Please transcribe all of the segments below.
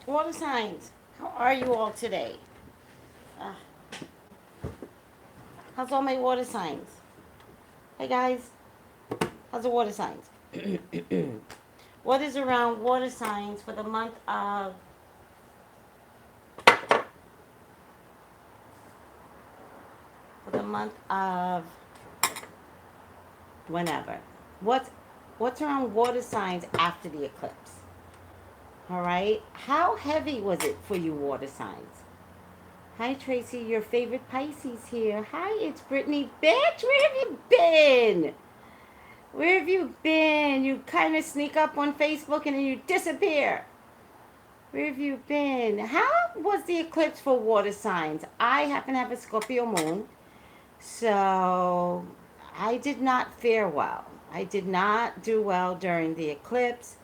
Water signs, how are you all today? Uh, how's all my water signs? Hey guys, how's the water signs? What is around water signs for the month of whenever? What's what's around water signs after the eclipse? All right. How heavy was it for you, water signs? Hi, Tracy, your favorite Pisces here. Hi, it's Brittany. Bitch, where have you been? Where have you been? You kind of sneak up on Facebook and then you disappear. Where have you been? How was the eclipse for water signs? I happen to have a Scorpio moon, so I did not fare well. I did not do well during the eclipse.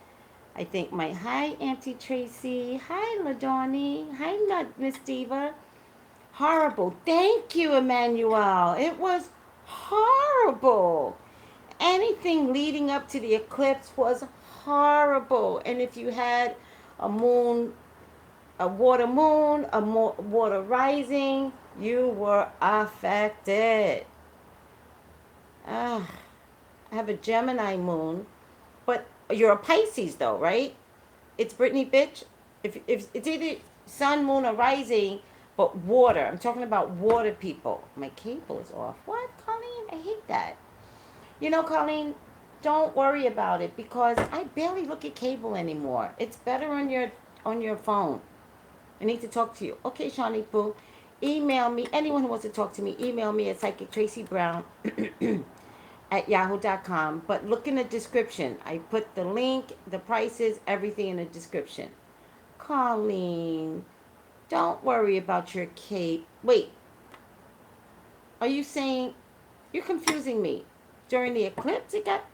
I think my hi Auntie Tracy, hi Ladawni, hi Miss Diva. Horrible. Thank you, Emmanuel. It was horrible. Anything leading up to the eclipse was horrible. And if you had a moon, a water moon, water rising, you were affected. Ah, I have a Gemini moon, but you're a Pisces though, right? It's Brittany, bitch. If it's either sun, moon, or rising, but water. I'm talking about water people. My cable is off. What, Colleen? I hate that. You know, Colleen, don't worry about it because I barely look at cable anymore. It's better on your phone. I need to talk to you. Okay, Shawnee Pooh. Email me. Anyone who wants to talk to me, email me at psychictraceybrown at yahoo.com. But look in the description. I put the link, the prices, everything in the description. Colleen, don't worry about your cape. Wait, are you saying you're confusing me? During the eclipse, it got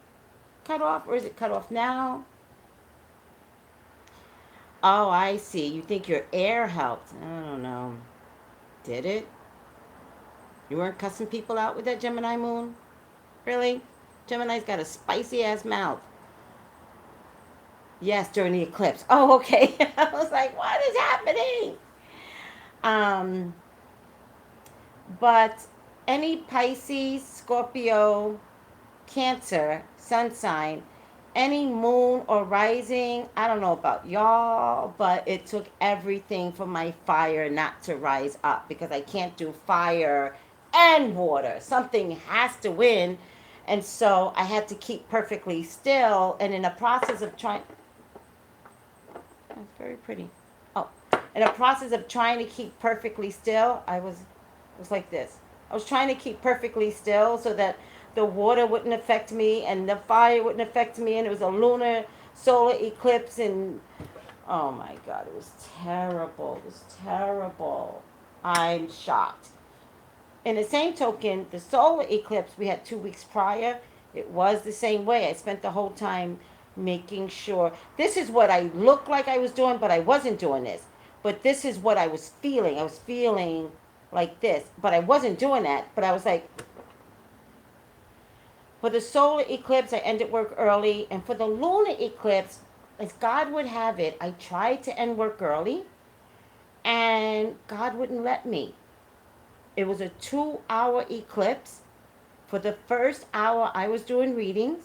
cut off, or is it cut off now? Oh, I see. You think your air helped. I don't know. Did it? You weren't cussing people out with that Gemini moon? Really? Gemini's got a spicy ass mouth. Yes, during the eclipse. Oh, okay. I was like, what is happening? Um, but any Pisces, Scorpio, Cancer, sun sign, any moon or rising, I don't know about y'all, but it took everything for my fire not to rise up because I can't do fire and water. Something has to win. And so I had to keep perfectly still. And in the process of trying, that's very pretty. Oh, in the process of trying to keep perfectly still, it was like this. I was trying to keep perfectly still so that the water wouldn't affect me and the fire wouldn't affect me. And it was a lunar solar eclipse. And oh my God, it was terrible. It was terrible. I'm shocked. In the same token, the solar eclipse we had 2 weeks prior, it was the same way. I spent the whole time making sure this is what I looked like I was doing, but I wasn't doing this. But this is what I was feeling. I was feeling like this, but I wasn't doing that. But I was like, for the solar eclipse, I ended work early. And for the lunar eclipse, as God would have it, I tried to end work early, and God wouldn't let me. It was a 2 hour eclipse. For the first hour, I was doing readings,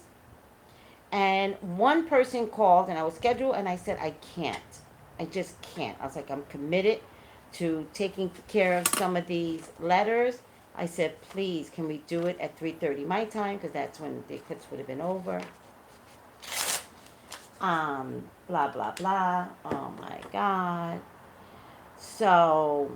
and one person called, and I was scheduled, and I said, I can't. I just can't. I was like, I'm committed to taking care of some of these letters. I said, please, can we do it at 3:30 my time? Because that's when the eclipse would have been over. Blah, blah, blah. Oh, my God. So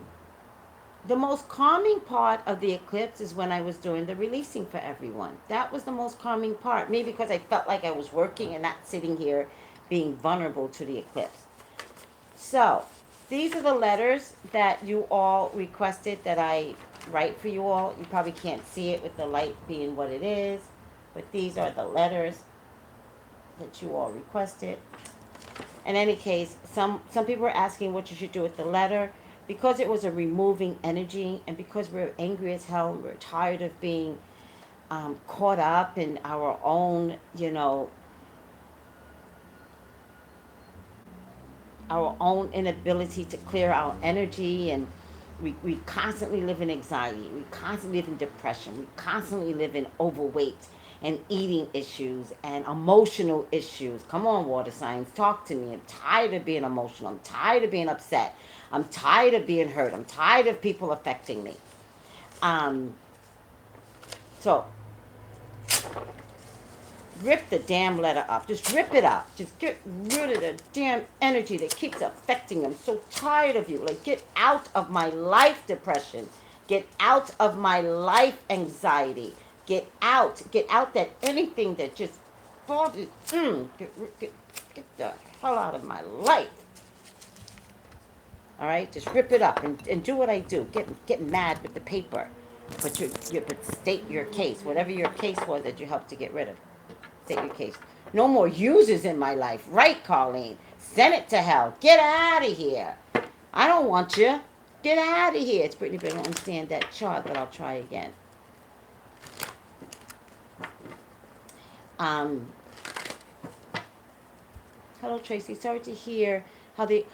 the most calming part of the eclipse is when I was doing the releasing for everyone. That was the most calming part. Maybe because I felt like I was working and not sitting here being vulnerable to the eclipse. So, these are the letters that you all requested that I write for you all. You probably can't see it with the light being what it is, but these are the letters that you all requested. In any case, some people were asking what you should do with the letter. Because it was a removing energy, and because we're angry as hell, and we're tired of being caught up in our own, our own inability to clear our energy, and we constantly live in anxiety, we constantly live in depression, we constantly live in overweight and eating issues and emotional issues. Come on, water signs, talk to me. I'm tired of being emotional, I'm tired of being upset, I'm tired of being hurt, I'm tired of people affecting me. um so rip the damn letter up. Just rip it up. Just get rid of the damn energy that keeps affecting them. I'm so tired of you. Like, get out of my life, depression. Get out of my life, anxiety. Get out. Get out that anything that just bothers. Get the hell out of my life. All right? Just rip it up and do what I do. Get mad with the paper. But state your case. Whatever your case was that you helped to get rid of. State your case. No more users in my life. Right, Colleen? Send it to hell. Get out of here. I don't want you. Get out of here. It's Brittany, but I don't understand that chart, but I'll try again. Um, Hello, Tracy. Sorry to hear how they...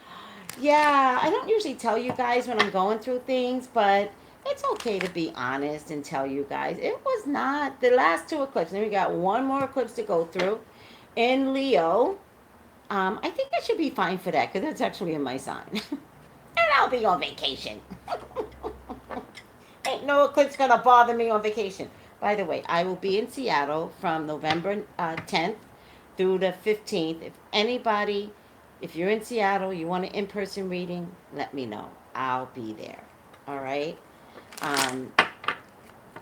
Yeah, I don't usually tell you guys when I'm going through things, but it's okay to be honest and tell you guys. It was not the last two eclipses. And we got one more eclipse to go through in Leo. I think I should be fine for that because that's actually in my sign. And I'll be on vacation. Ain't no eclipse gonna bother me on vacation. By the way, I will be in Seattle from November 10th through the 15th. If you're in Seattle, you want an in-person reading, let me know. I'll be there. All right. Um,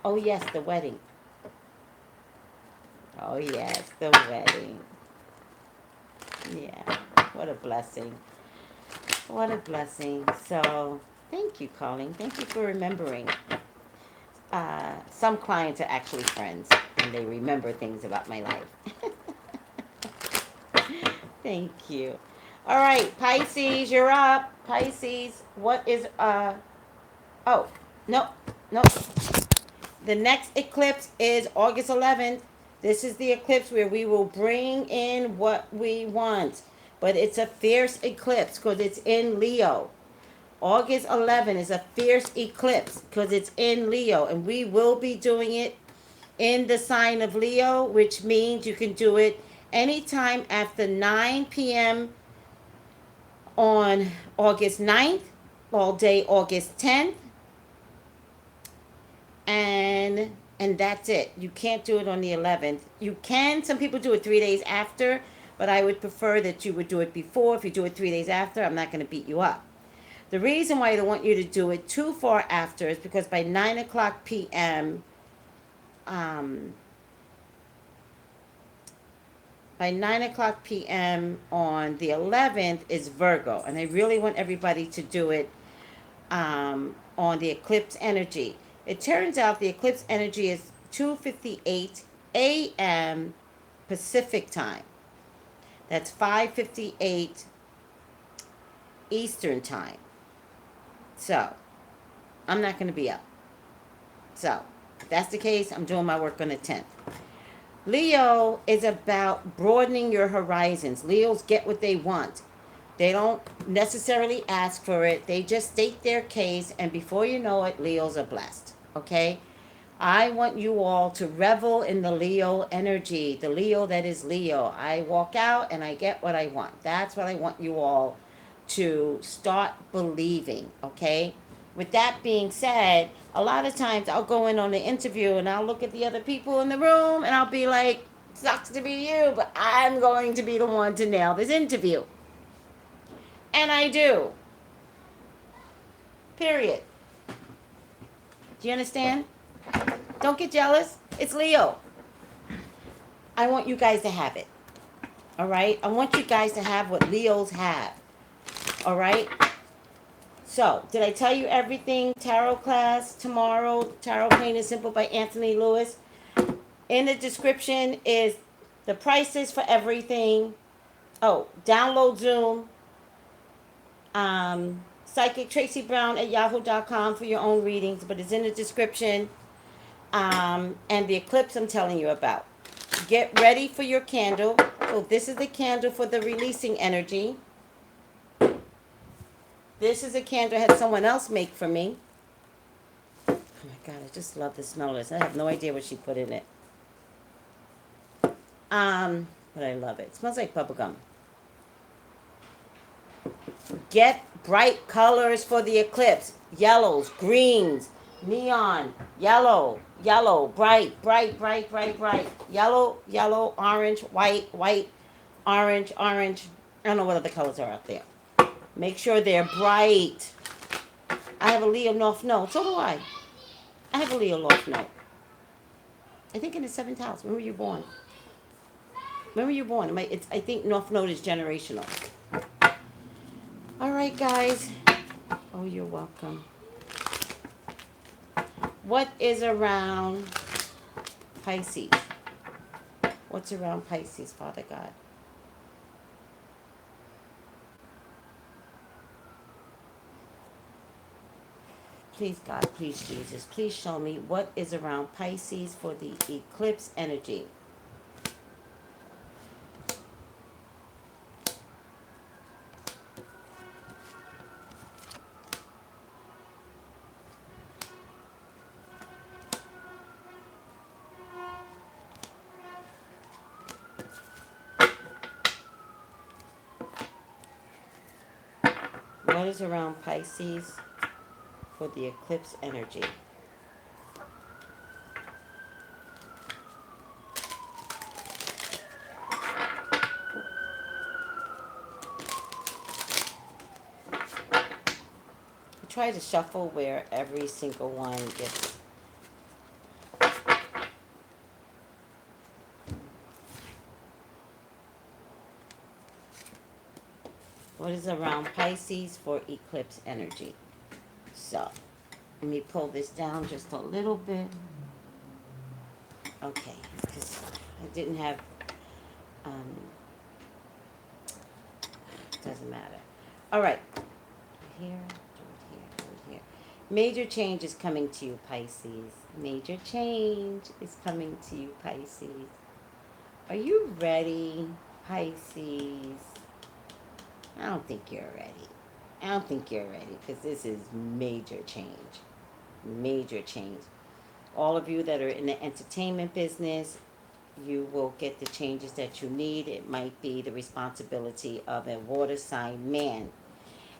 oh yes, the wedding. Oh yes, the wedding. Yeah. What a blessing. What a blessing. So, thank you, Colleen. Thank you for remembering. Some clients are actually friends, and they remember things about my life. Thank you. All right, Pisces, you're up. Pisces, what is Oh, no, no. The next eclipse is August 11th. This is the eclipse where we will bring in what we want. But it's a fierce eclipse because it's in Leo. August 11th is a fierce eclipse because it's in Leo. And we will be doing it in the sign of Leo, which means you can do it anytime after 9 p.m. on August 9th, all day August 10th, and that's it. You can't do it on the 11th. You can, some people do it 3 days after, but I would prefer that you would do it before. If you do it 3 days after, I'm not going to beat you up. The reason why I don't want you to do it too far after is because by 9 o'clock p.m., um, by 9 o'clock p.m. on the 11th is Virgo. And I really want everybody to do it on the eclipse energy. It turns out the eclipse energy is 2:58 a.m. Pacific time. That's 5:58 Eastern time. So, I'm not going to be up. So, if that's the case, I'm doing my work on the 10th. Leo is about broadening your horizons. Leos get what they want. They don't necessarily ask for it. They just state their case, and before you know it, Leos are blessed. Okay? I want you all to revel in the Leo energy, the Leo that is Leo. I walk out and I get what I want. That's what I want you all to start believing, okay? With that being said, a lot of times I'll go in on the interview and I'll look at the other people in the room and I'll be like, sucks to be you, but I'm going to be the one to nail this interview. And I do. Period. Do you understand? Don't get jealous. It's Leo. I want you guys to have it. All right? I want you guys to have what Leos have. All right? So, did I tell you everything? Tarot class tomorrow. Tarot Plain and Simple by Anthony Lewis. In the description is the prices for everything. Oh, download Zoom. psychictraceybrown at yahoo.com for your own readings, but it's in the description. And the eclipse I'm telling you about. Get ready for your candle. So this is the candle for the releasing energy. This is a candle I had someone else make for me. Oh my God, I just love the smell of this. I have no idea what she put in it. But I love it. It smells like bubblegum. Get bright colors for the eclipse. Yellows, greens, neon, yellow, yellow, bright, bright, bright, bright, bright. Yellow, yellow, orange, white, white, orange, orange. I don't know what other colors are out there. Make sure they're bright. I have a Leo North Node. So do I. I have a Leo North Node. I think in the seventh house. When were you born? When were you born? I think North Node is generational. All right, guys. Oh, you're welcome. What is around Pisces? What's around Pisces, Father God? Please, God, please, Jesus, please show me what is around Pisces for the eclipse energy. What is around Pisces for the eclipse energy? I try to shuffle where every single one gets. What is around Pisces for eclipse energy? So, let me pull this down just a little bit. Okay, because I didn't have, um, doesn't matter. All right, here, here. Major change is coming to you, Pisces. Major change is coming to you, Pisces. Are you ready, Pisces? I don't think you're ready. I don't think you're ready because this is major change. Major change. All of you that are in the entertainment business, you will get the changes that you need. It might be the responsibility of a water sign man.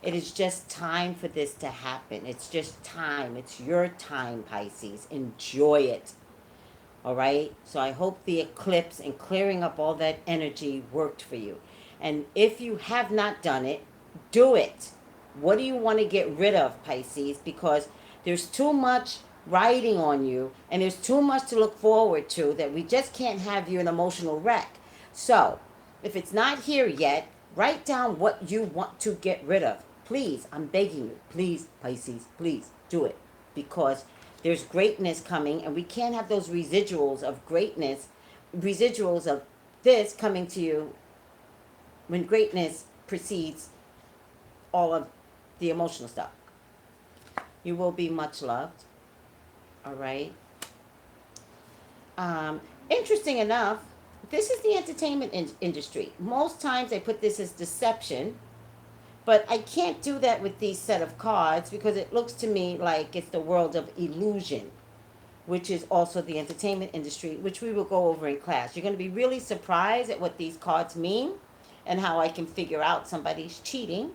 It is just time for this to happen. It's just time. It's your time, Pisces. Enjoy it. All right? So I hope the eclipse and clearing up all that energy worked for you. And if you have not done it, do it. What do you want to get rid of, Pisces? Because there's too much riding on you and there's too much to look forward to that we just can't have you an emotional wreck. So, if it's not here yet, write down what you want to get rid of. Please, I'm begging you. Please, Pisces, please do it. Because there's greatness coming and we can't have those residuals of greatness, residuals of this coming to you when greatness precedes all of the emotional stuff. You will be much loved. All right. Interesting enough, this is the entertainment industry. Most times I put this as deception, but I can't do that with these set of cards because it looks to me like it's the world of illusion, which is also the entertainment industry, which we will go over in class. You're going to be really surprised at what these cards mean and how I can figure out somebody's cheating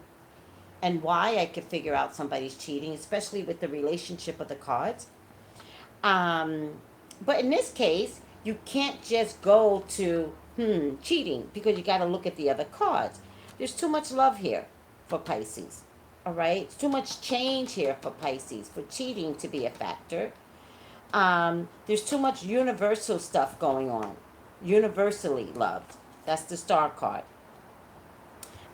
and why I can figure out somebody's cheating, especially with the relationship of the cards. But in this case, you can't just go to cheating because you got to look at the other cards. There's too much love here for Pisces. All right, it's too much change here for Pisces for cheating to be a factor. There's too much universal stuff going on. Universally loved. That's the star card.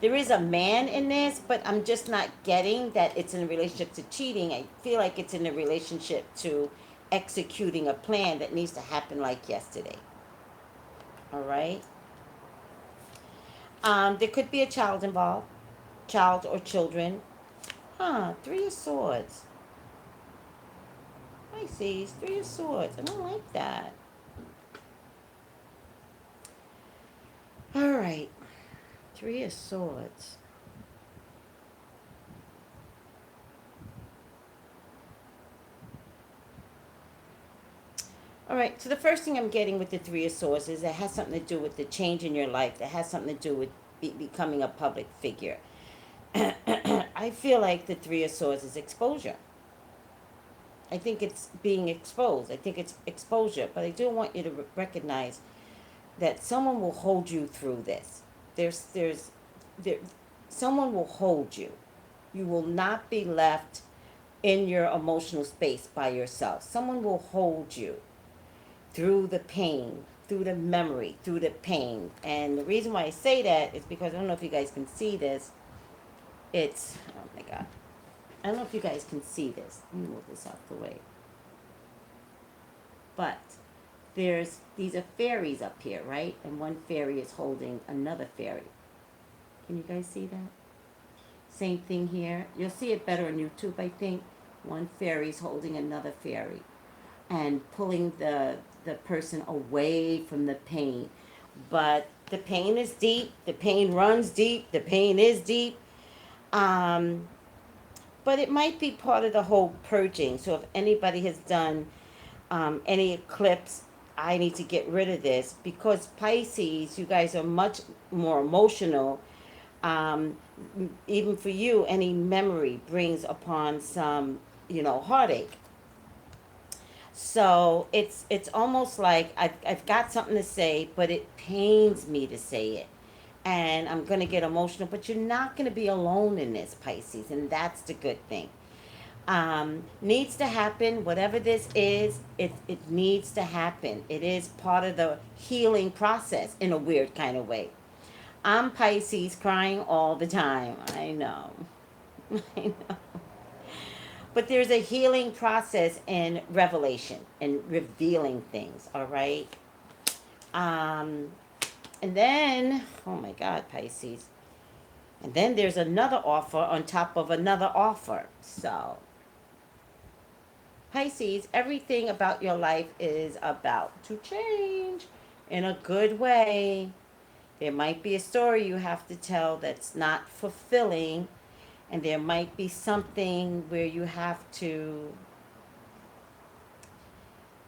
There is a man in this, but I'm just not getting that it's in a relationship to cheating. I feel like it's in a relationship to executing a plan that needs to happen like yesterday. All right? There could be a child involved. Child or children. Three of Swords. Pisces, Three of Swords. I don't like that. All right. Three of Swords. All right, so the first thing I'm getting with the Three of Swords is it has something to do with the change in your life. That has something to do with becoming a public figure. I feel like the Three of Swords is exposure. I think it's being exposed. I think it's exposure. But I do want you to recognize that someone will hold you through this. There, someone will hold you. You will not be left in your emotional space by yourself. Someone will hold you through the pain, through the memory, through the pain. And the reason why I say that is because I don't know if you guys can see this. It's, oh my God. I don't know if you guys can see this. Let me move this out the way. But these are fairies up here, right? And one fairy is holding another fairy. Can you guys see that? Same thing here. You'll see it better on YouTube, I think. One fairy's holding another fairy and pulling the person away from the pain. But the pain is deep. The pain runs deep. The pain is deep. Um, but it might be part of the whole purging. So if anybody has done any eclipse, I need to get rid of this because Pisces, you guys are much more emotional. Um, Even for you, any memory brings upon some, heartache. So it's almost like I've got something to say, but it pains me to say it. And I'm going to get emotional, but you're not going to be alone in this, Pisces, and that's the good thing. Needs to happen, whatever this is, it needs to happen. It is part of the healing process in a weird kind of way. I'm Pisces crying all the time. I know. I know. But there's a healing process in revelation and revealing things, all right? Um, and then, oh my God, Pisces. And then there's another offer on top of another offer. So, Pisces, everything about your life is about to change in a good way. There might be a story you have to tell that's not fulfilling, and there might be something where you have to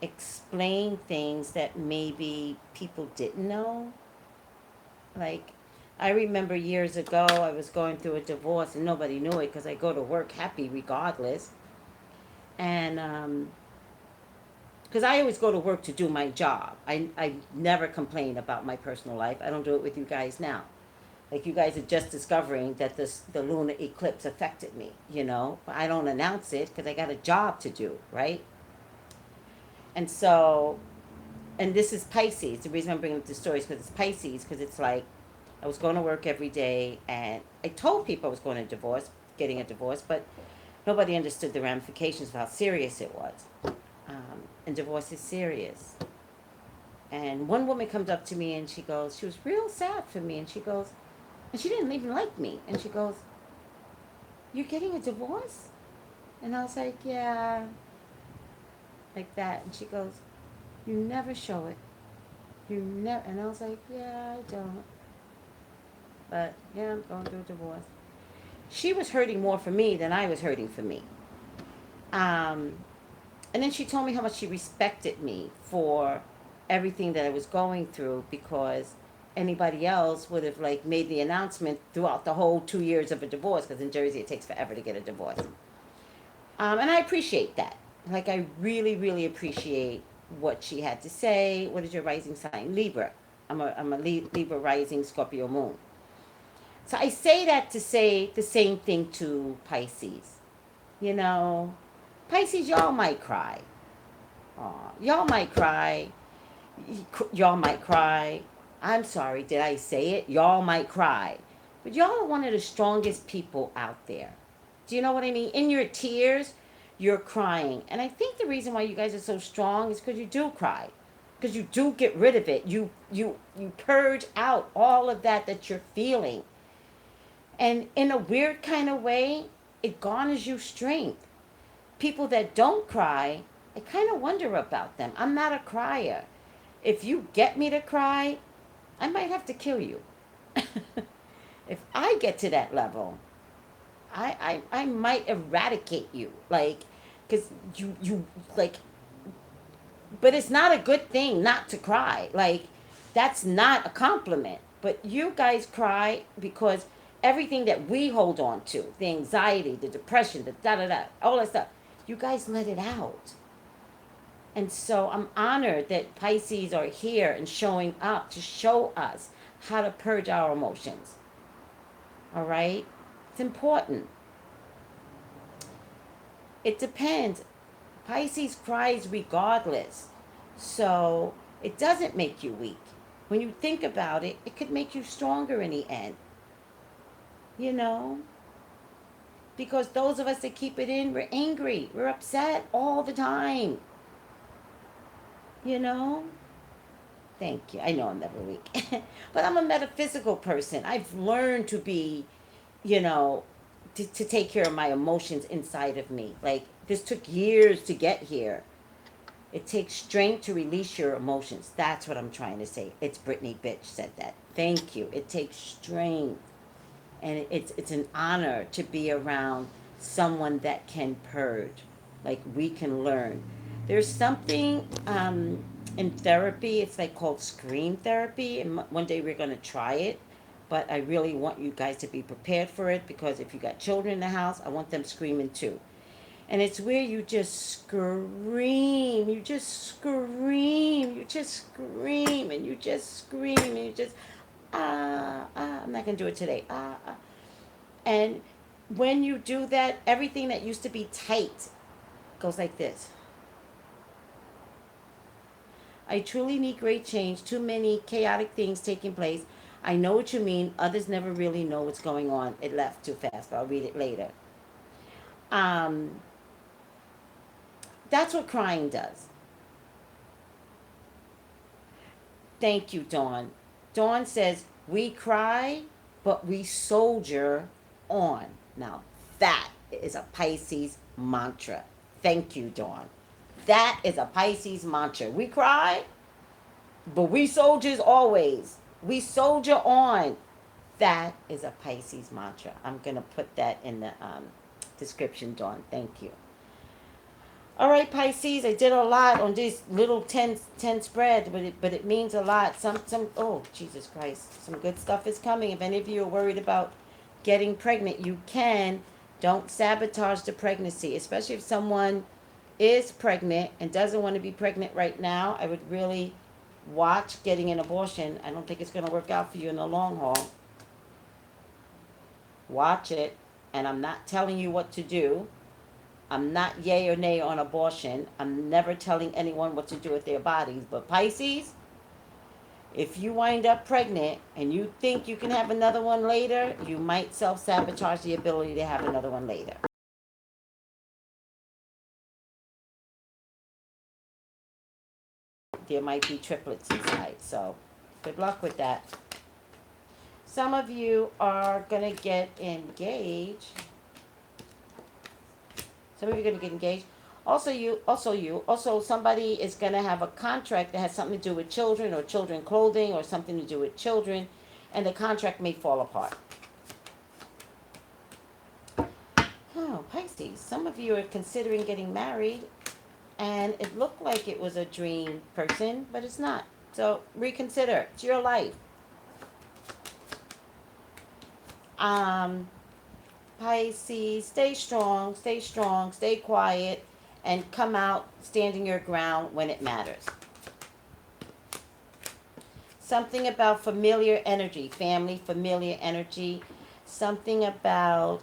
explain things that maybe people didn't know. Like, I remember years ago, I was going through a divorce and nobody knew it because I go to work happy regardless. And, because I always go to work to do my job. I never complain about my personal life. I don't do it with you guys now. Like you guys are just discovering that the lunar eclipse affected me, I don't announce it because I got a job to do, right? And so, and this is Pisces. The reason I'm bringing up the story is because it's Pisces, because it's like I was going to work every day, and I told people I was going to getting a divorce, but nobody understood the ramifications of how serious it was. And divorce is serious. And one woman comes up to me and she was real sad for me, and she goes, and she didn't even like me, and she goes, "You're getting a divorce?" And I was like, "Yeah," like that. And she goes, "You never show it. You never." And I was like, "Yeah, I don't. But yeah, I'm going through a divorce." She was hurting more for me than I was hurting for me. Um, and then she told me how much she respected me for everything that I was going through, because anybody else would have like made the announcement throughout the whole 2 years of a divorce, because in Jersey it takes forever to get a divorce. And I appreciate that. Like, I really, really appreciate what she had to say. What is your rising sign? Libra. I'm a Libra rising, Scorpio moon. So I say that to say the same thing to Pisces. You know, Pisces, y'all might cry. Aw, y'all might cry. Y'all might cry. I'm sorry, did I say it? Y'all might cry. But y'all are one of the strongest people out there. Do you know what I mean? In your tears, you're crying. And I think the reason why you guys are so strong is because you do cry. Because you do get rid of it. You purge out all of that you're feeling. And in a weird kind of way, it garners you strength. People that don't cry, I kind of wonder about them. I'm not a crier. If you get me to cry, I might have to kill you. If I get to that level, I might eradicate you. Like, because you, like, but it's not a good thing not to cry. Like, that's not a compliment. But you guys cry because everything that we hold on to, the anxiety, the depression, the da da da, all that stuff, you guys let it out. And so I'm honored that Pisces are here and showing up to show us how to purge our emotions. All right? It's important. It depends. Pisces cries regardless. So it doesn't make you weak. When you think about it, it could make you stronger in the end. You know? Because those of us that keep it in, we're angry. We're upset all the time. You know? Thank you. I know I'm never weak. But I'm a metaphysical person. I've learned to be, you know, to take care of my emotions inside of me. Like, this took years to get here. It takes strength to release your emotions. That's what I'm trying to say. It's Brittany Bitch said that. Thank you. It takes strength. And it's an honor to be around someone that can purge. Like, we can learn. There's something in therapy, it's like called scream therapy. And one day we're going to try it. But I really want you guys to be prepared for it, because if you got children in the house, I want them screaming too. And it's where you just scream, you just scream, you just scream, and you just scream, and you just, I'm not going to do it today. And when you do that, everything that used to be tight goes like this. I truly need great change. Too many chaotic things taking place. I know what you mean. Others never really know what's going on. It left too fast, but I'll read it later. Um, that's what crying does. Thank you, Dawn. Dawn says, we cry, but we soldier on. Now, that is a Pisces mantra. Thank you, Dawn. That is a Pisces mantra. We cry, but we soldiers always. We soldier on. That is a Pisces mantra. I'm going to put that in the description, Dawn. Thank you. All right, Pisces, I did a lot on this little 10 spread, but it means a lot. Oh, Jesus Christ. Some good stuff is coming. If any of you are worried about getting pregnant, you can. Don't sabotage the pregnancy, especially if someone is pregnant and doesn't want to be pregnant right now. I would really watch getting an abortion. I don't think it's going to work out for you in the long haul. Watch it. And I'm not telling you what to do. I'm not yay or nay on abortion. I'm never telling anyone what to do with their bodies. But Pisces, if you wind up pregnant and you think you can have another one later, you might self-sabotage the ability to have another one later. There might be triplets inside. So good luck with that. Some of you are going to get engaged. Some of you are going to get engaged. Also somebody is going to have a contract that has something to do with children or children clothing or something to do with children, and the contract may fall apart. Oh, Pisces, some of you are considering getting married, and it looked like it was a dream person, but it's not. So reconsider. It's your life. Pisces, stay strong, stay quiet, and come out standing your ground when it matters. Something about familiar energy, family, familiar energy. Something about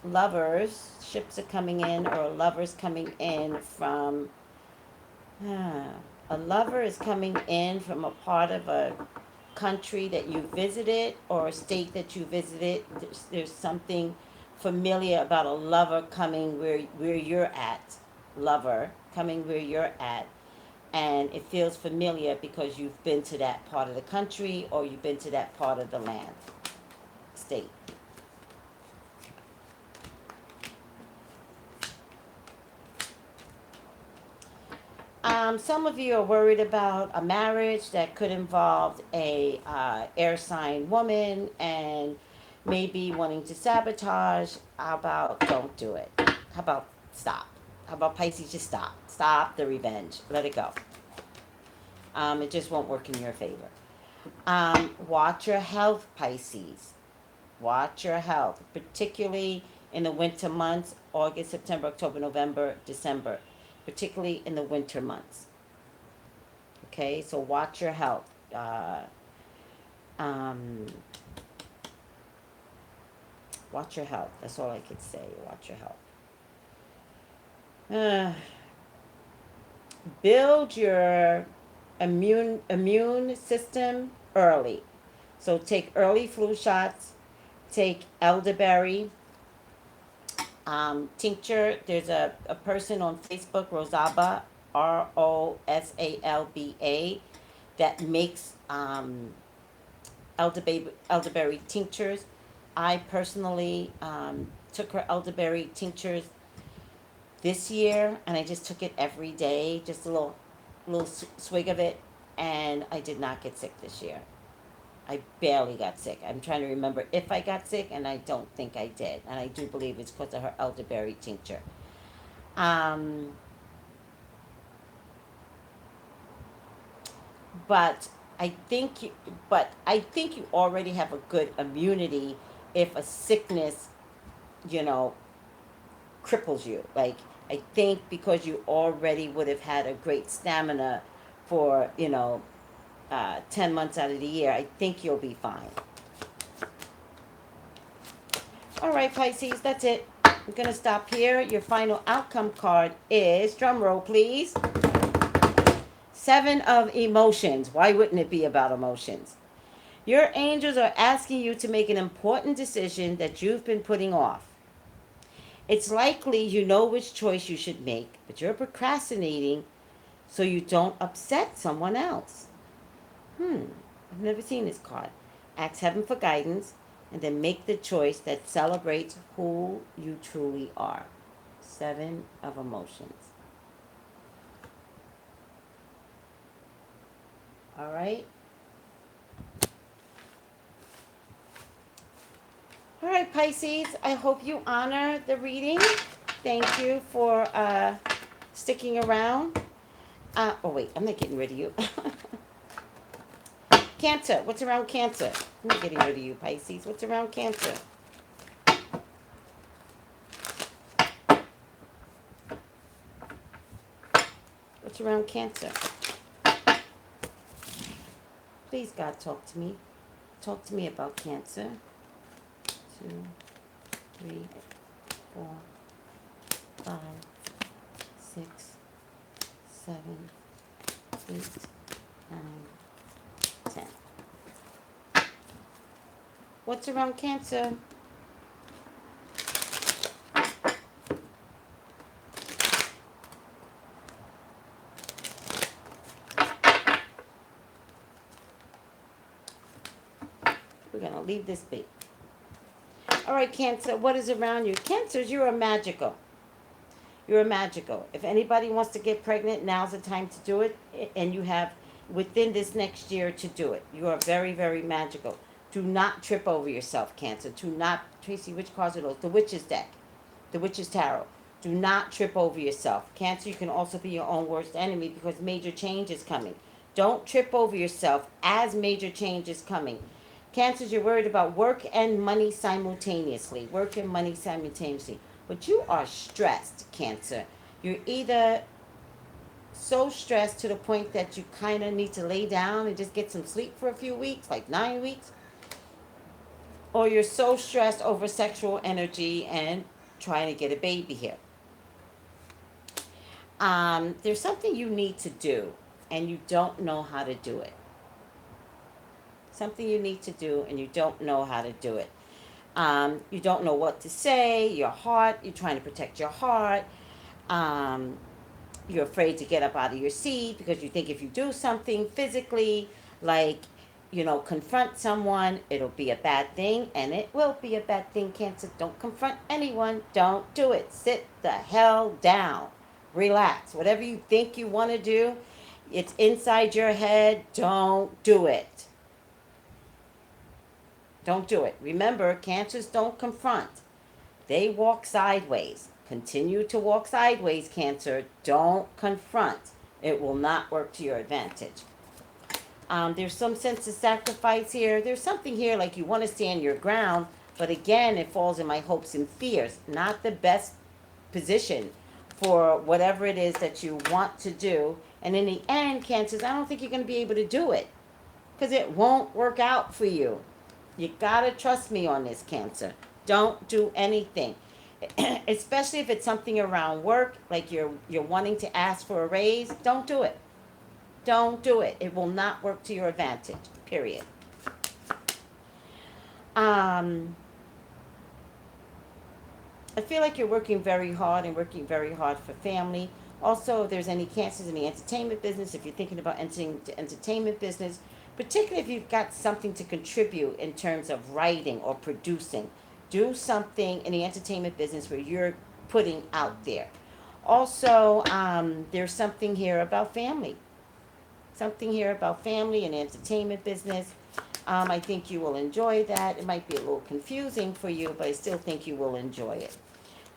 lovers, ships are coming in, or lovers coming in from, a lover is coming in from a part of a country that you visited or a state that you visited. There's something familiar about a lover coming where you're at. Lover coming where you're at. And it feels familiar because you've been to that part of the country or you've been to that part of the land, state. Some of you are worried about a marriage that could involve a air sign woman and maybe wanting to sabotage. How about don't do it? How about stop? How about Pisces? Just stop. Stop the revenge. Let it go. It just won't work in your favor. Watch your health, Pisces. Watch your health, particularly in the winter months, August, September, October, November, December, particularly in the winter months. Okay, so watch your health. Um, watch your health. That's all I could say. Watch your health. Build your immune system early. So take early flu shots. Take elderberry tincture. There's a person on Facebook, Rosaba, Rosalba, that makes elderberry tinctures. I personally took her elderberry tinctures this year, and I just took it every day, just a little swig of it, and I did not get sick this year. I barely got sick. I'm trying to remember if I got sick, and I don't think I did. And I do believe it's because of her elderberry tincture. Um, but I think you already have a good immunity if a sickness, you know, cripples you. Like, I think because you already would have had a great stamina for 10 months out of the year, I think you'll be fine. All right, Pisces, that's it. I'm going to stop here. Your final outcome card is, drum roll, please, Seven of Emotions. Why wouldn't it be about emotions? Your angels are asking you to make an important decision that you've been putting off. It's likely you know which choice you should make, but you're procrastinating so you don't upset someone else. I've never seen this card. Ask heaven for guidance and then make the choice that celebrates who you truly are. Seven of Emotions. All right. All right, Pisces. I hope you honor the reading. Thank you for sticking around. Oh, wait. I'm not getting rid of you. Cancer. What's around Cancer? I'm not getting rid of you, Pisces. What's around Cancer? What's around Cancer? Please, God, talk to me. Talk to me about Cancer. 2, 3, 4, 5, 6, 7, 8, 9, 10. What's around Cancer? We're going to leave this be. All right, Cancer, what is around you? Cancers, you're a magical. You're a magical. If anybody wants to get pregnant, now's the time to do it. And you have within this next year to do it. You are very, very magical. Do not trip over yourself, Cancer. Do not, Tracy, which cards are those? The Witch's deck. The Witch's Tarot. Do not trip over yourself. Cancer, you can also be your own worst enemy because major change is coming. Don't trip over yourself as major change is coming. Cancers, you're worried about work and money simultaneously. Work and money simultaneously. But you are stressed, Cancer. You're either so stressed to the point that you kind of need to lay down and just get some sleep for a few weeks, like 9 weeks, or you're so stressed over sexual energy and trying to get a baby here. There's something you need to do, and you don't know how to do it. Something you need to do, and you don't know how to do it. You don't know what to say, your heart, you're trying to protect your heart. You're afraid to get up out of your seat because you think if you do something physically, like, confront someone, it'll be a bad thing, and it will be a bad thing, Cancer. Don't confront anyone. Don't do it. Sit the hell down. Relax. Whatever you think you want to do, it's inside your head. Don't do it. Don't do it. Remember, Cancers don't confront. They walk sideways. Continue to walk sideways, Cancer. Don't confront. It will not work to your advantage. There's some sense of sacrifice here. There's something here like you want to stand your ground, but again, it falls in my hopes and fears. Not the best position for whatever it is that you want to do. And in the end, Cancers, I don't think you're going to be able to do it because it won't work out for you. You got to trust me on this, Cancer. Don't do anything. Especially if it's something around work, like you're wanting to ask for a raise, don't do it. Don't do it. It will not work to your advantage. Period. I feel like you're working very hard and working very hard for family. Also, if there's any Cancers in the entertainment business, if you're thinking about entering the entertainment business, particularly if you've got something to contribute in terms of writing or producing, do something in the entertainment business where you're putting out there. Also, there's something here about family. Something here about family and entertainment business. I think you will enjoy that. It might be a little confusing for you, but I still think you will enjoy it.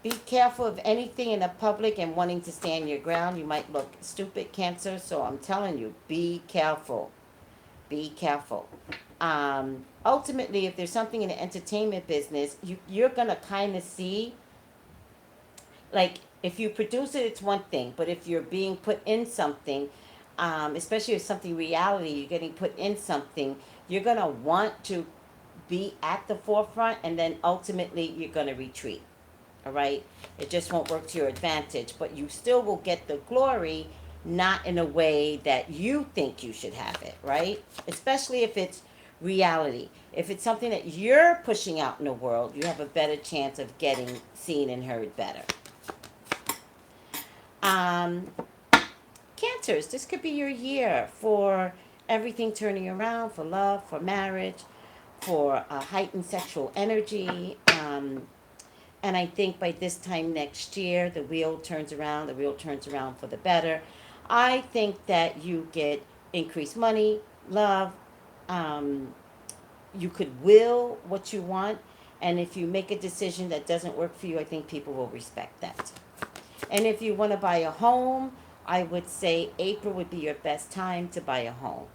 Be careful of anything in the public and wanting to stand your ground. You might look stupid, Cancer, so I'm telling you, be careful. Be careful. Ultimately, if there's something in the entertainment business, you're going to kind of see, like, if you produce it, it's one thing, but if you're being put in something, especially if something reality, you're getting put in something, you're going to want to be at the forefront, and then ultimately you're going to retreat. All right? It just won't work to your advantage, but you still will get the glory, not in a way that you think you should have it, right? Especially if it's reality. If it's something that you're pushing out in the world, you have a better chance of getting seen and heard better. Cancers, this could be your year for everything turning around, for love, for marriage, for heightened sexual energy. And I think by this time next year, the wheel turns around for the better. I think that you get increased money, love. You could will what you want. And if you make a decision that doesn't work for you, I think people will respect that. And if you want to buy a home, I would say April would be your best time to buy a home.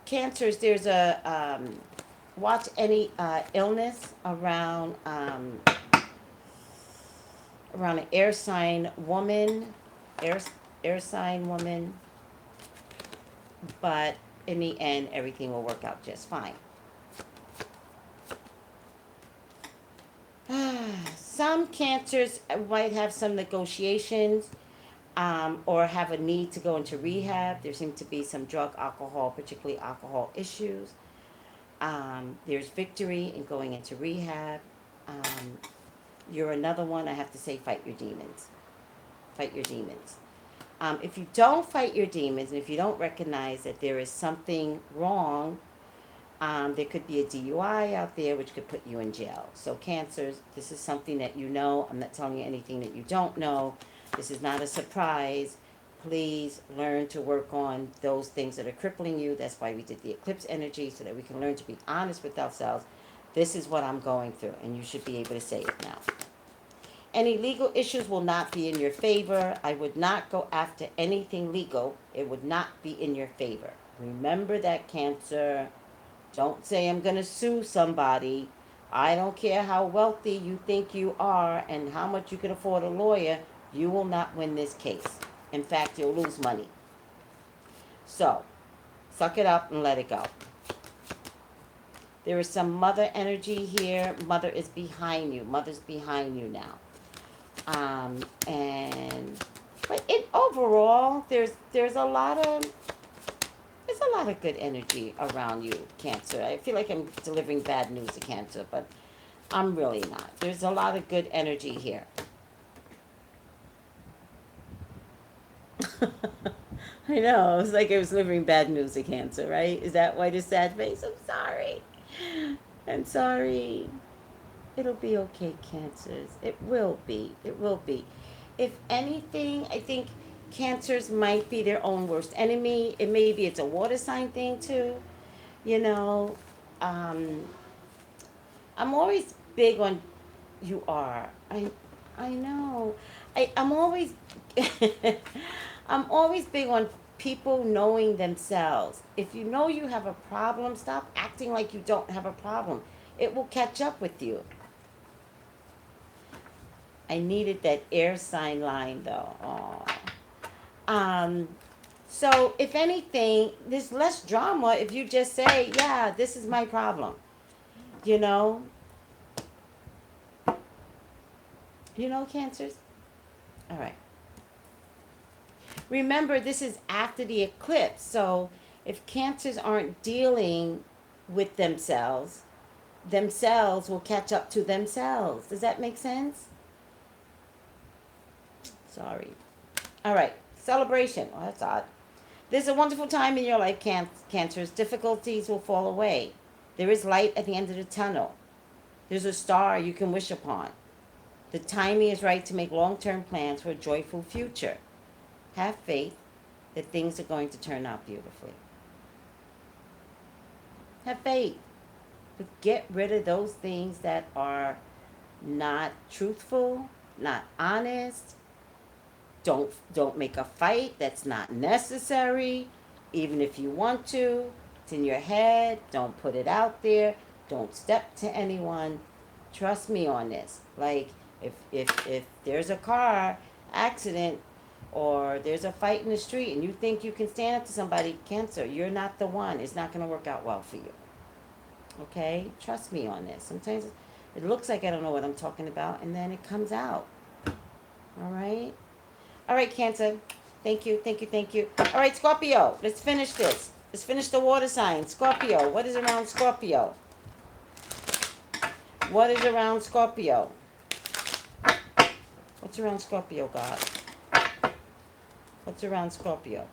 Cancers, there's a watch any illness around around an air sign woman, air sign woman. But in the end, everything will work out just fine. Some Cancers might have some negotiations or have a need to go into rehab. There seem to be some drug, alcohol, particularly alcohol issues. There's victory in going into rehab. You're another one, I have to say, fight your demons. Fight your demons. If you don't fight your demons, and if you don't recognize that there is something wrong, there could be a DUI out there which could put you in jail. So Cancers, this is something that you know. I'm not telling you anything that you don't know. This is not a surprise. Please learn to work on those things that are crippling you. That's why we did the eclipse energy, so that we can learn to be honest with ourselves. This is what I'm going through, and you should be able to say it now. Any legal issues will not be in your favor. I would not go after anything legal. It would not be in your favor. Remember that, Cancer. Don't say I'm going to sue somebody. I don't care how wealthy you think you are and how much you can afford a lawyer. You will not win this case. In fact, you'll lose money. So, suck it up and let it go. There is some mother energy here. Mother is behind you. Mother's behind you now. But overall, there's a lot of good energy around you, Cancer. I feel like I'm delivering bad news to Cancer, but I'm really not. There's a lot of good energy here. I know. It's like I was delivering bad news to Cancer, right? Is that why the sad face? I'm sorry. I'm sorry. It'll be okay, Cancers. It will be. It will be. If anything, I think Cancers might be their own worst enemy. Maybe it's a water sign thing too. You know, I'm always big on You are. I know. I'm always I'm always big on people knowing themselves. If you know you have a problem, stop acting like you don't have a problem. It will catch up with you. I needed that air sign line though. Aw. So if anything, there's less drama if you just say, yeah, this is my problem. You know? You know, cancers? All right. Remember, this is after the eclipse. So if cancers aren't dealing with themselves, themselves will catch up to themselves. Does that make sense? Sorry. All right. Celebration. Oh, that's odd. There's a wonderful time in your life, cancers. Difficulties will fall away. There is light at the end of the tunnel. There's a star you can wish upon. The timing is right to make long-term plans for a joyful future. Have faith that things are going to turn out beautifully. Have faith. But get rid of those things that are not truthful, not honest. Don't make a fight that's not necessary, even if you want to. It's in your head. Don't put it out there. Don't step to anyone. Trust me on this. Like if there's a car accident or there's a fight in the street and you think you can stand up to somebody, Cancer, you're not the one. It's not going to work out well for you. Okay? Trust me on this. Sometimes it looks like I don't know what I'm talking about, and then it comes out. All right? All right, Cancer. Thank you, thank you, thank you. All right, Scorpio. Let's finish this. Let's finish the water sign. Scorpio. What is around Scorpio? What is around Scorpio? What's around Scorpio, God? What's around Scorpio?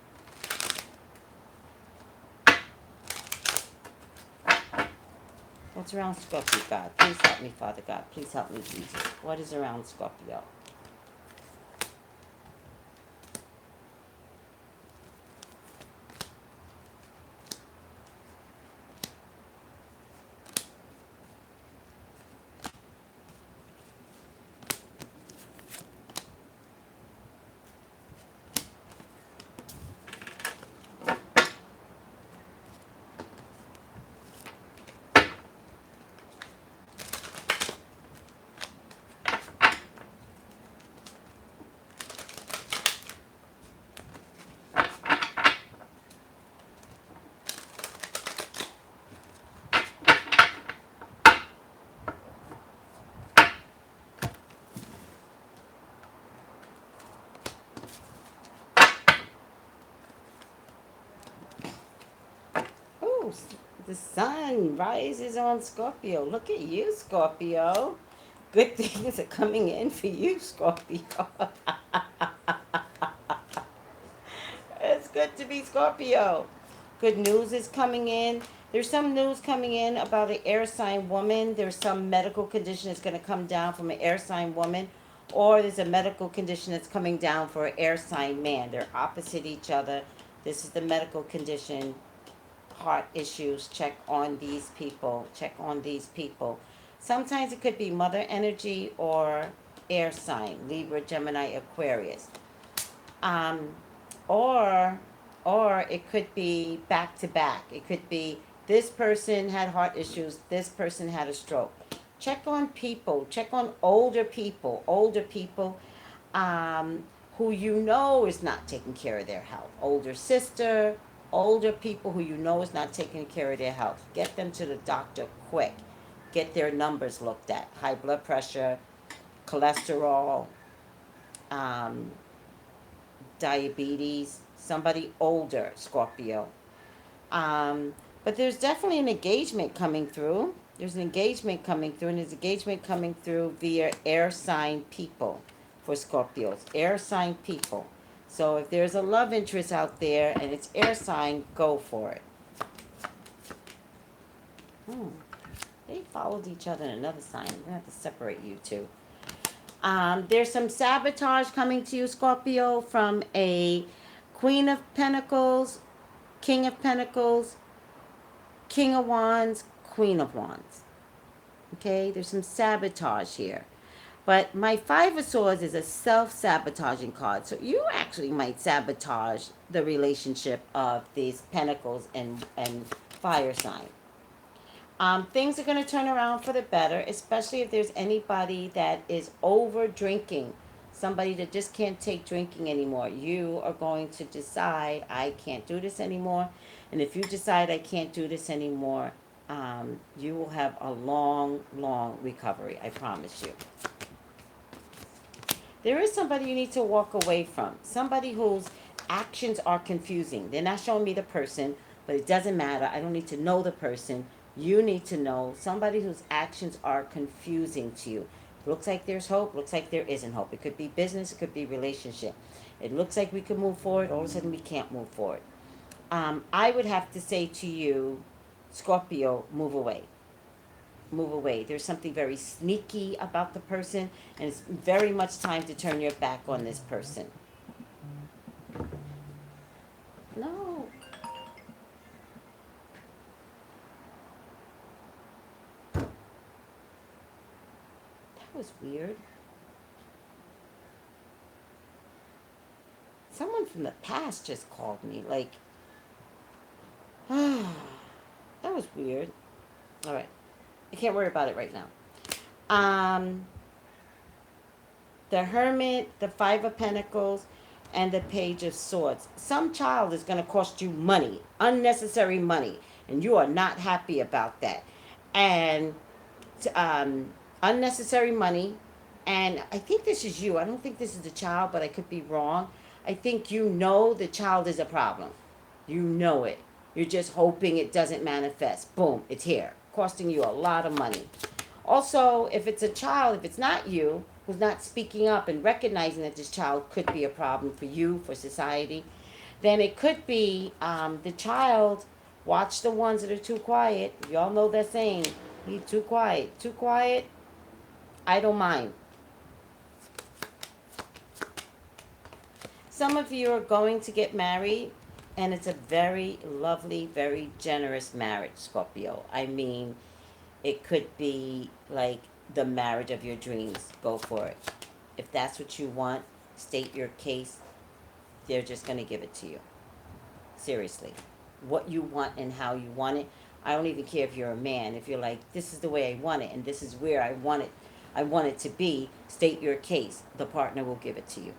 What's around Scorpio, God? Please help me, Father God. Please help me, Jesus. What is around Scorpio? Oh, the sun rises on Scorpio. Look at you, Scorpio. Good things are coming in for you, Scorpio. It's good to be Scorpio. Good news is coming in. There's some news coming in about an air sign woman. There's some medical condition that's going to come down from an air sign woman. Or there's a medical condition that's coming down for an air sign man. They're opposite each other. This is the medical condition. Heart issues. Check on these people. Check on these people. Sometimes it could be mother energy or air sign. Libra, Gemini, Aquarius. Um, or it could be back to back. It could be this person had heart issues, this person had a stroke. Check on people. Check on older people who you know is not taking care of their health. Older sister, older people who you know is not taking care of their health. Get them to the doctor quick. Get their numbers looked at. High blood pressure, cholesterol, um, diabetes, somebody older, Scorpio. But there's definitely an engagement coming through. There's an engagement coming through, and there's engagement coming through via air sign people for Scorpios. Air sign people. So if there's a love interest out there and it's air sign, go for it. They followed each other in another sign. I'm going to have to separate you two. There's some sabotage coming to you, Scorpio, from a Queen of Pentacles, King of Pentacles, King of Wands, Queen of Wands. Okay, there's some sabotage here. But my Five of Swords is a self-sabotaging card. So you actually might sabotage the relationship of these Pentacles and fire sign. Things are going to turn around for the better, especially if there's anybody that is over drinking, somebody that just can't take drinking anymore. You are going to decide, I can't do this anymore. And if you decide I can't do this anymore, you will have a long, long recovery. I promise you. There is somebody you need to walk away from. Somebody whose actions are confusing. They're not showing me the person, but it doesn't matter. I don't need to know the person. You need to know somebody whose actions are confusing to you. Looks like there's hope. Looks like there isn't hope. It could be business. It could be relationship. It looks like we could move forward. All of a sudden we can't move forward. I would have to say to you, Scorpio, move away. Move away. There's something very sneaky about the person, and it's very much time to turn your back on this person. No. That was weird. Someone from the past just called me. Like, that was weird. All right. I can't worry about it right now. The Hermit, the Five of Pentacles, and the Page of Swords. Some child is going to cost you money, unnecessary money, and you are not happy about that. And unnecessary money, and I think this is you. I don't think this is the child, but I could be wrong. I think you know the child is a problem. You know it. You're just hoping it doesn't manifest. Boom, it's here, costing you a lot of money. Also, if it's a child, if it's not you, who's not speaking up and recognizing that this child could be a problem for you, for society, then it could be the child. Watch the ones that are too quiet. Y'all know that saying, be too quiet. Too quiet, I don't mind. Some of you are going to get married, and it's a very lovely, very generous marriage, Scorpio. I mean, it could be like the marriage of your dreams. Go for it. If that's what you want, state your case. They're just going to give it to you. Seriously. What you want and how you want it. I don't even care if you're a man. If you're like, this is the way I want it and this is where I want it to be, state your case. The partner will give it to you.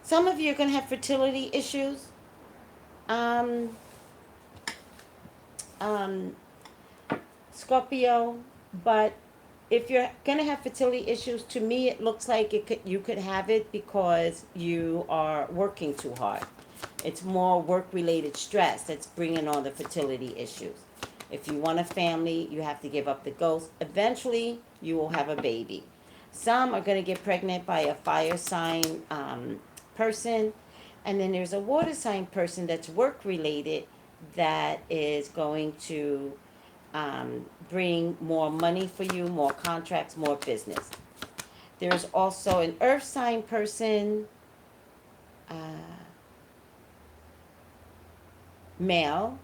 Some of you are going to have fertility issues. Scorpio, but if you're going to have fertility issues, to me it looks like you could have it because you are working too hard. It's more work-related stress that's bringing on the fertility issues. If you want a family, you have to give up the ghost. Eventually, you will have a baby. Some are going to get pregnant by a fire sign person. And then there's a water sign person that's work-related that is going to bring more money for you, more contracts, more business. There's also an earth sign person, male,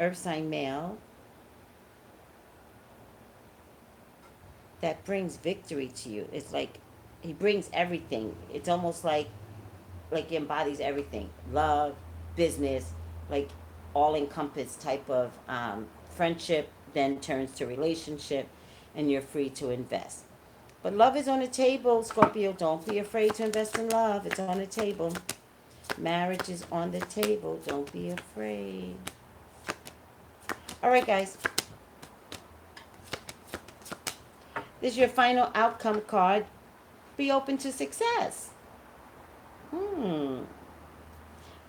earth sign male, that brings victory to you. It's like he brings everything. It's almost like he embodies everything. Love, business, like all encompassed type of friendship then turns to relationship, and you're free to invest. But love is on the table, Scorpio. Don't be afraid to invest in love. It's on the table. Marriage is on the table. Don't be afraid. All right, guys. This is your final outcome card. Be open to success.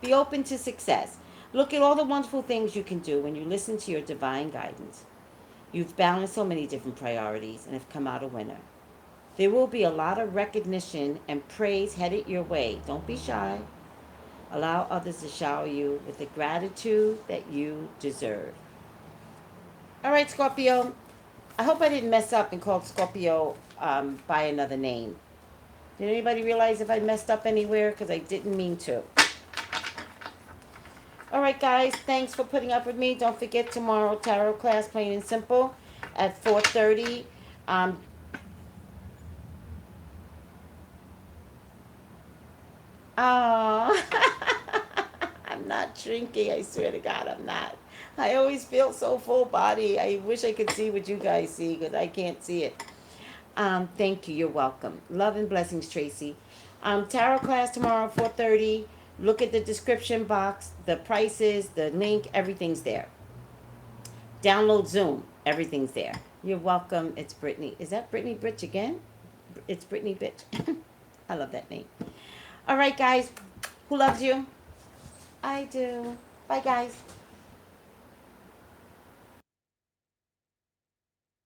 Be open to success. Look at all the wonderful things you can do when you listen to your divine guidance. You've balanced so many different priorities and have come out a winner. There will be a lot of recognition and praise headed your way. Don't be shy. Allow others to shower you with the gratitude that you deserve. All right, Scorpio. I hope I didn't mess up and call Scorpio by another name. Did anybody realize if I messed up anywhere? Because I didn't mean to. All right, guys. Thanks for putting up with me. Don't forget tomorrow, tarot class, plain and simple. at 4:30. Um, oh, I'm not drinking. I swear to God, I'm not. I always feel so full body. I wish I could see what you guys see because I can't see it. Thank you. You're welcome. Love and blessings, Tracy. Tarot class tomorrow, 4:30. Look at the description box, the prices, the link, everything's there. Download Zoom, everything's there. You're welcome. It's Brittany. Is that Brittany Bitch again? It's Brittany Bitch. I love that name. All right, guys. Who loves you? I do. Bye, guys.